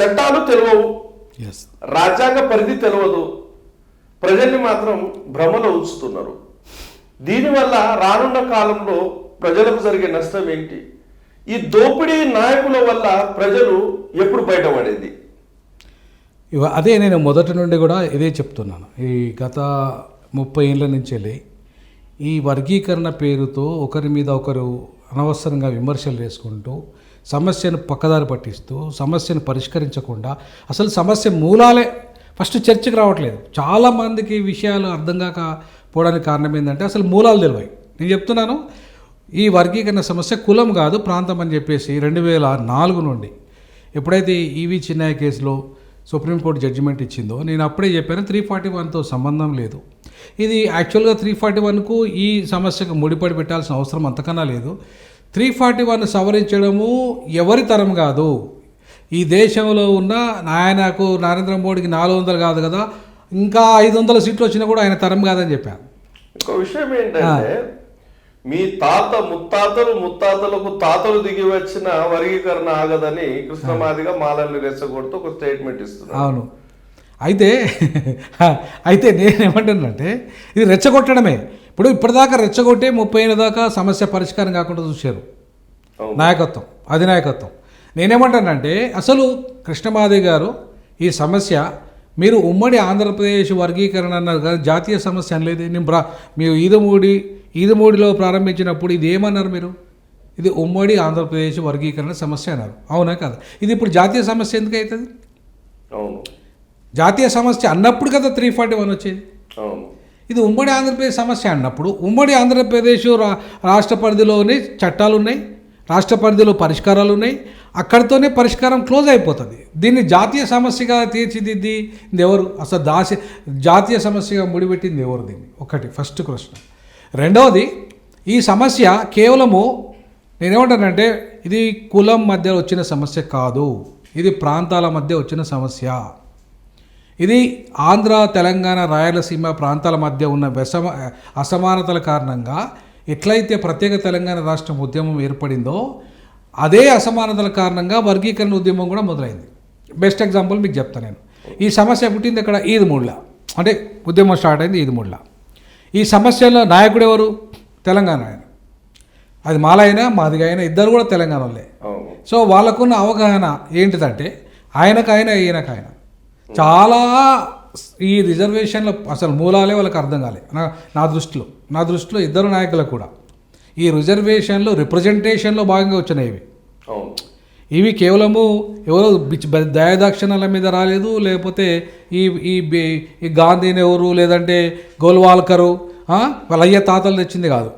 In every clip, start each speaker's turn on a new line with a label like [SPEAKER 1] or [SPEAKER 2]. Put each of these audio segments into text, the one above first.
[SPEAKER 1] చట్టాలు తెలియవు, రాజ్యాంగ పరిధి తెలియదు, ప్రజల్ని మాత్రం భ్రమలో ఉంచుతున్నారు. దీనివల్ల రానున్న కాలంలో ప్రజలకు జరిగే నష్టం ఏంటి? ఈ దోపిడీ నాయకుల వల్ల ప్రజలు ఎప్పుడు బయటపడేది?
[SPEAKER 2] అదే నేను మొదటి నుండి కూడా ఇదే చెప్తున్నాను. ఈ గత 30 ఏళ్ళ నుంచి వెళ్ళి ఈ వర్గీకరణ పేరుతో ఒకరి మీద ఒకరు అనవసరంగా విమర్శలు చేసుకుంటూ సమస్యను పక్కదారి పట్టిస్తూ సమస్యను పరిష్కరించకుండా అసలు సమస్య మూలాలే ఫస్ట్ చర్చకు రావట్లేదు. చాలామందికి ఈ విషయాలు అర్థం కాకపోవడానికి కారణం ఏంటంటే అసలు మూలాలు తెలివాయి. నేను చెప్తున్నాను, ఈ వర్గీకరణ సమస్య కులం కాదు ప్రాంతం అని చెప్పేసి 2004 నుండి ఎప్పుడైతే ఈవి చిన్నయ్య కేసులో సుప్రీంకోర్టు జడ్జిమెంట్ ఇచ్చిందో నేను అప్పుడే చెప్పాను 341తో సంబంధం లేదు. ఇది యాక్చువల్గా 341కు ఈ సమస్యకు ముడిపడి పెట్టాల్సిన అవసరం అంతకన్నా లేదు. 341 సవరించడము ఎవరి తరం కాదు. ఈ దేశంలో ఉన్న ఆయనకు నరేంద్ర మోడీకి 400 కాదు కదా, ఇంకా 500 సీట్లు వచ్చినా కూడా ఆయన తరం కాదని చెప్పాను.
[SPEAKER 1] ఇంకో విషయం ఏంటంటే మీ తాత ముత్తాతలకు తాతలు దిగి వచ్చిన వర్గీకరణ ఆగదని కృష్ణమాదిగా మాలల్ని రెచ్చగొడుతూ ఒక స్టేట్మెంట్ ఇస్తున్నారు.
[SPEAKER 2] అవును. అయితే నేనేమంటానంటే ఇది రెచ్చగొట్టడమే. ఇప్పుడు ఇప్పటిదాకా రెచ్చగొట్టే 30 ఏళ్ళ దాకా సమస్య పరిష్కారం కాకుండా చూశారు నాయకత్వం, అధినాయకత్వం. నేనేమంటానంటే అసలు కృష్ణమాది గారు ఈ సమస్య మీరు ఉమ్మడి ఆంధ్రప్రదేశ్ వర్గీకరణ అన్నారు కానీ జాతీయ సమస్య అనలేదు. నేను మీరు ఈదుమూడిలో ప్రారంభించినప్పుడు ఇది ఏమన్నారు మీరు? ఇది ఉమ్మడి ఆంధ్రప్రదేశ్ వర్గీకరణ సమస్య అన్నారు, అవునా కదా? ఇది ఇప్పుడు జాతీయ సమస్య ఎందుకు అవుతుంది?
[SPEAKER 1] అవును,
[SPEAKER 2] జాతీయ సమస్య అన్నప్పుడు కదా 341 వచ్చేది.
[SPEAKER 1] అవును,
[SPEAKER 2] ఇది ఉమ్మడి ఆంధ్రప్రదేశ్ సమస్య అన్నప్పుడు ఉమ్మడి ఆంధ్రప్రదేశ్ రాష్ట్ర పరిధిలోనే చట్టాలు ఉన్నాయి, రాష్ట్ర పరిధిలో పరిష్కారాలు ఉన్నాయి, అక్కడితోనే పరిష్కారం క్లోజ్ అయిపోతుంది. దీన్ని జాతీయ సమస్యగా తీర్చిదిద్ది ఎవరు? అసలు జాతీయ సమస్యగా ముడిపెట్టింది ఎవరు? దీన్ని ఒకటి ఫస్ట్ ప్రశ్న. రెండవది, ఈ సమస్య కేవలము నేనేమంటానంటే ఇది కులం మధ్య వచ్చిన సమస్య కాదు, ఇది ప్రాంతాల మధ్య వచ్చిన సమస్య. ఇది ఆంధ్ర, తెలంగాణ, రాయలసీమ ప్రాంతాల మధ్య ఉన్న అసమానతల కారణంగా ఎట్లయితే ప్రత్యేక తెలంగాణ రాష్ట్రం ఉద్యమం ఏర్పడిందో అదే అసమానతల కారణంగా వర్గీకరణ ఉద్యమం కూడా మొదలైంది. బెస్ట్ ఎగ్జాంపుల్ మీకు చెప్తాను నేను. ఈ సమస్య పుట్టింది ఇక్కడ ఈదుమూడిలో, అంటే ఉద్యమం స్టార్ట్ అయింది ఈదుమూడిలో. ఈ సమస్యలో నాయకుడు ఎవరు? తెలంగాణ ఆయన. అది మాలైనా మాదిగా అయినా ఇద్దరు కూడా తెలంగాణ వాళ్ళే. సో వాళ్ళకున్న అవగాహన ఏంటిదంటే ఆయనకైనా ఈయనకైనా చాలా ఈ రిజర్వేషన్ల అసలు మూలాలే వాళ్ళకి అర్థం కాలే. నా దృష్టిలో ఇద్దరు నాయకులకు కూడా ఈ రిజర్వేషన్లు రిప్రజెంటేషన్లో భాగంగా వచ్చినాయి ఇవి కేవలము ఎవరో దయాదాక్షిణాల మీద రాలేదు, లేకపోతే ఈ గాంధీని ఎవరు లేదంటే గోల్వాల్కరు వాళ్ళ అయ్య తాతలు తెచ్చింది కాదు.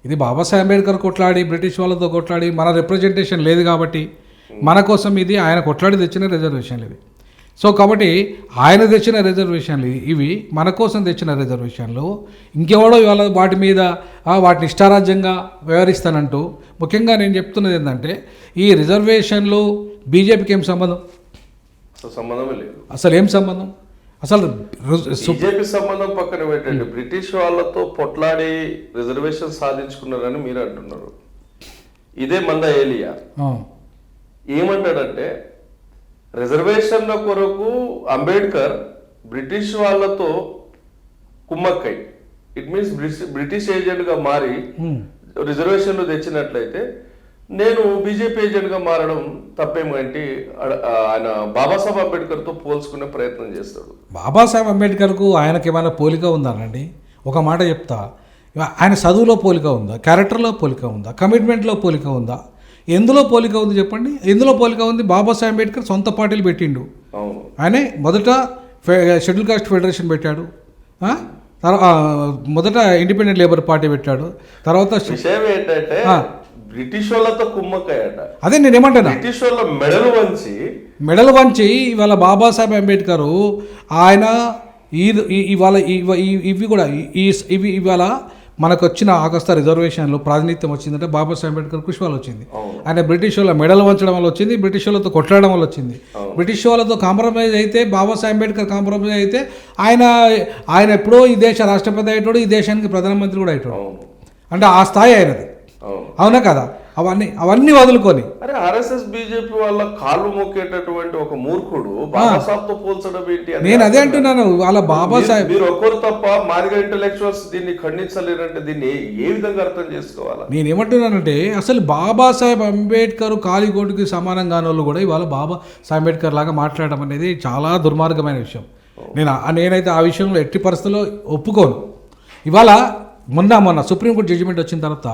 [SPEAKER 2] ఇది బాబాసాహెబ్ అంబేద్కర్ కొట్లాడి బ్రిటిష్ వాళ్ళతో కొట్లాడి మన రిప్రజెంటేషన్ లేదు కాబట్టి మన కోసం ఇది ఆయన కొట్లాడి తెచ్చిన రిజర్వేషన్లు ఇవి. సో కాబట్టి ఆయన తెచ్చిన రిజర్వేషన్లు ఇవి, మన కోసం తెచ్చిన రిజర్వేషన్లు. ఇంకెవడో ఇవాళ వాటి మీద వాటిని ఇష్టారాజ్యంగా వ్యవహరిస్తానంటూ ముఖ్యంగా నేను చెప్తున్నది ఏంటంటే ఈ రిజర్వేషన్లు బీజేపీకి ఏం సంబంధం?
[SPEAKER 1] సంబంధమే లేదు.
[SPEAKER 2] అసలు ఏం సంబంధం? అసలు
[SPEAKER 1] బీజేపీ సంబంధం పక్కన పెట్టండి, బ్రిటిష్ వాళ్ళతో పొట్లాడి రిజర్వేషన్ సాధించుకున్నారని మీరు అంటున్నారు. ఇదే మంద ఏలియా ఏమంటాడంటే రిజర్వేషన్ల కొరకు అంబేద్కర్ బ్రిటిష్ వాళ్ళతో కుమ్మక్కై, ఇట్ మీన్స్ బ్రిటిష్ ఏజెంట్గా మారి రిజర్వేషన్లు తెచ్చినట్లయితే నేను బీజేపీ ఏజెంట్గా మారడం తప్పేమంటే ఆయన బాబాసాహెబ్ అంబేద్కర్తో పోల్చుకునే ప్రయత్నం చేస్తాడు.
[SPEAKER 2] బాబాసాహెబ్ అంబేద్కర్కు ఆయనకి ఏమైనా పోలిక ఉందానండి? ఒక మాట చెప్తా, ఆయన చదువులో పోలిక ఉందా? క్యారెక్టర్లో పోలిక ఉందా? కమిట్మెంట్లో పోలిక ఉందా? ఎందులో పోలిక ఉంది చెప్పండి? ఎందులో పోలిక ఉంది? బాబాసాహెబ్ అంబేద్కర్ సొంత పార్టీలు పెట్టిండు. ఆయనే మొదట షెడ్యూల్ కాస్ట్ ఫెడరేషన్ పెట్టాడు, మొదట ఇండిపెండెంట్ లేబర్ పార్టీ పెట్టాడు, తర్వాత
[SPEAKER 1] విషయం ఏంటంటే బ్రిటిష్ వాళ్ళతో కుమ్మక్కయ్యాట.
[SPEAKER 2] అదే నేను ఏమంటాను,
[SPEAKER 1] బ్రిటిష్ వాళ్ళ మెడలు
[SPEAKER 2] వంచి ఇవాళ బాబాసాహెబ్ అంబేద్కర్ ఆయన ఇవాళ ఇవి కూడా ఇవాళ మనకు వచ్చిన ఆగస్తా రిజర్వేషన్లో ప్రాతినిధ్యం వచ్చిందంటే బాబాసాహెబ్ అంబేద్కర్ కృషి వల్ల వచ్చింది. ఆయన బ్రిటిష్ వాళ్ళ మెడలు వంచడం వల్ల వచ్చింది, బ్రిటిష్ వాళ్ళతో కొట్లాడడం వల్ల వచ్చింది. బ్రిటిష్ వాళ్ళతో కాంప్రమైజ్ అయితే బాబాసాహెబ్ అంబేద్కర్ కాంప్రమైజ్ అయితే ఆయన ఎప్పుడో ఈ దేశ రాష్ట్రపతి అయ్యేటోడు, ఈ దేశానికి ప్రధానమంత్రి కూడా అయ్యేటోడు. అంటే ఆ స్థాయి అయినది, అవునా కదా? అవన్నీ వదులుకొని
[SPEAKER 1] అరే ఆర్ఎస్ఎస్ బీజేపీ వాళ్ళ కాళ్ళు మొక్కేటటువంటి ఒక మూర్ఖుడు బాబాసాహెబ్ తో పోల్చడం ఏంటి?
[SPEAKER 2] నేను అదే అంటున్నాను, వాళ్ళ బాబాసాహెబ్
[SPEAKER 1] మీరు ఒక్కరు తప్ప మాదిగా ఇంటెలెక్చువల్స్ దీన్ని ఖండించలేరంటే దీన్ని ఏ విధంగా అర్థం చేసుకోవాలా?
[SPEAKER 2] నేనేమంటున్నానంటే అసలు బాబాసాహెబ్ అంబేద్కర్ కాలిగోటుకి సమానం కాని వాళ్ళు కూడా ఇవాళ బాబాసాహెబ్ అంబేద్కర్ లాగా మాట్లాడడం అనేది చాలా దుర్మార్గమైన విషయం. నేనైతే ఆ విషయంలో ఎట్టి పరిస్థితుల్లో ఒప్పుకోను. ఇవాళ మొన్న సుప్రీంకోర్టు జడ్జిమెంట్ వచ్చిన తర్వాత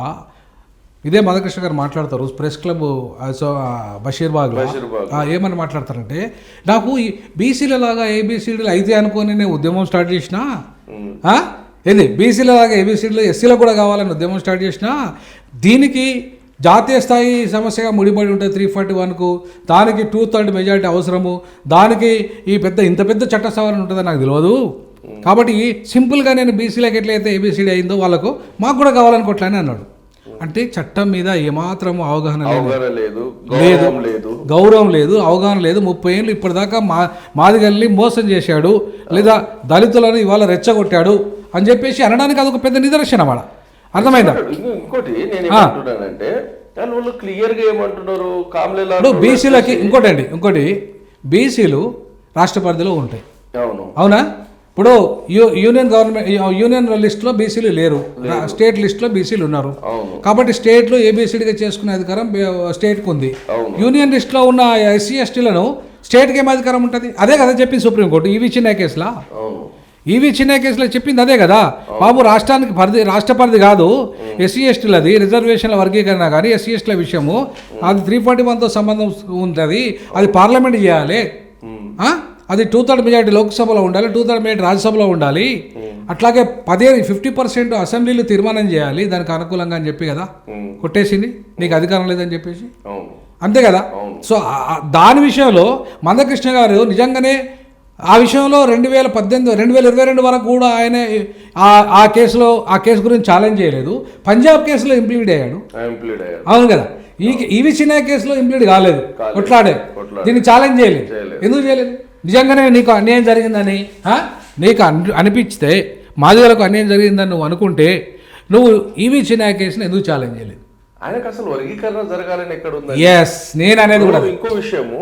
[SPEAKER 2] ఇదే మధుకృష్ణ గారు మాట్లాడతారు ప్రెస్ క్లబ్ బషీర్బాగ్లో. ఏమని మాట్లాడతారంటే, నాకు ఈ బీసీల లాగా ఏబీసీడీలు అయితే అనుకొని నేను ఉద్యమం స్టార్ట్ చేసిన, ఏంది బీసీల లాగా ఏబీసీడీలు ఎస్సీలకు కూడా కావాలని ఉద్యమం స్టార్ట్ చేసిన, దీనికి జాతీయ స్థాయి సమస్యగా ముడిపడి ఉంటుంది 341కు, దానికి 2/3 మెజారిటీ అవసరము, దానికి ఇంత పెద్ద చట్ట సవరణ ఉంటుందని నాకు తెలియదు, కాబట్టి సింపుల్గా నేను బీసీలకు ఎట్లయితే ఏబీసీడీ అయిందో వాళ్ళకు మాకు కూడా కావాలనుకోవట్లని అన్నాడు. అంటే చట్టం మీద ఏమాత్రము అవగాహన లేదు, గౌరవం లేదు, అవగాహన లేదు. 30 ఏళ్ళు ఇప్పటిదాకా మాదిగల్ని మోసం చేశాడు, లేదా దళితులను ఇవాళ రెచ్చగొట్టాడు అని చెప్పేసి అనడానికి అదొక పెద్ద నిదర్శనం. వాడ అర్థమైందా?
[SPEAKER 1] ఇంకోటి నేను ఏమంటున్నానంటే వాళ్ళు క్లియర్ గా ఏమంటున్నారు, కామ్లేలా
[SPEAKER 2] బీసీలకి ఇంకోటి బీసీలు రాష్ట్ర పరిధిలో ఉంటాయి. అవునా? ఇప్పుడు యూనియన్ లిస్ట్లో బీసీలు లేరు, స్టేట్ లిస్ట్లో బీసీలు ఉన్నారు. కాబట్టి స్టేట్లో ఏబీసీడీగా చేసుకునే అధికారం స్టేట్కి ఉంది. యూనియన్ లిస్ట్లో ఉన్న ఎస్సీ ఎస్టీలను స్టేట్కి ఏం అధికారం ఉంటుంది? అదే కదా చెప్పింది సుప్రీంకోర్టు ఈవీ చిన్న కేసులో చెప్పింది అదే కదా బాబు. రాష్ట్ర పరిధి కాదు ఎస్సీ ఎస్టీలది, రిజర్వేషన్ల వర్గీకరణ కానీ ఎస్సీ ఎస్టీల విషయము అది 341తో సంబంధం ఉంటుంది, అది పార్లమెంట్ చేయాలి, అది 2/3 మెజారిటీ లోక్సభలో ఉండాలి, 2/3 మెజారిటీ రాజ్యసభలో ఉండాలి, అట్లాగే 50% అసెంబ్లీలు తీర్మానం చేయాలి దానికి అనుకూలంగా అని చెప్పి కదా కొట్టేసింది, నీకు అధికారం లేదని చెప్పేసి. అంతే కదా? సో దాని విషయంలో మందకృష్ణ గారు నిజంగానే ఆ విషయంలో 2022 వరకు కూడా ఆయన ఆ కేసు గురించి ఛాలెంజ్ చేయలేదు. పంజాబ్ కేసులో ఇంప్లీడ్ అయ్యాడు. అవును కదా? ఈవి చిన్న కేసులో ఇంప్లీడ్ కాలేదు, కొట్లాడే, దీన్ని ఛాలెంజ్ చేయలేదు. ఎందుకు చేయలేదు? నిజంగానే నీకు అన్యాయం జరిగిందని నీకు అనిపిస్తే, మాదిగలకు అన్యాయం జరిగిందని నువ్వు అనుకుంటే నువ్వు ఈవి చిన్న కేసుని ఎందుకు ఛాలెంజ్ చేయలేదు?
[SPEAKER 1] ఆయనకు అసలు వర్గీకరణ జరగాలని ఎక్కడ ఉంది?
[SPEAKER 2] ఎస్, నేను అనేది కూడా
[SPEAKER 1] ఇంకో విషయము,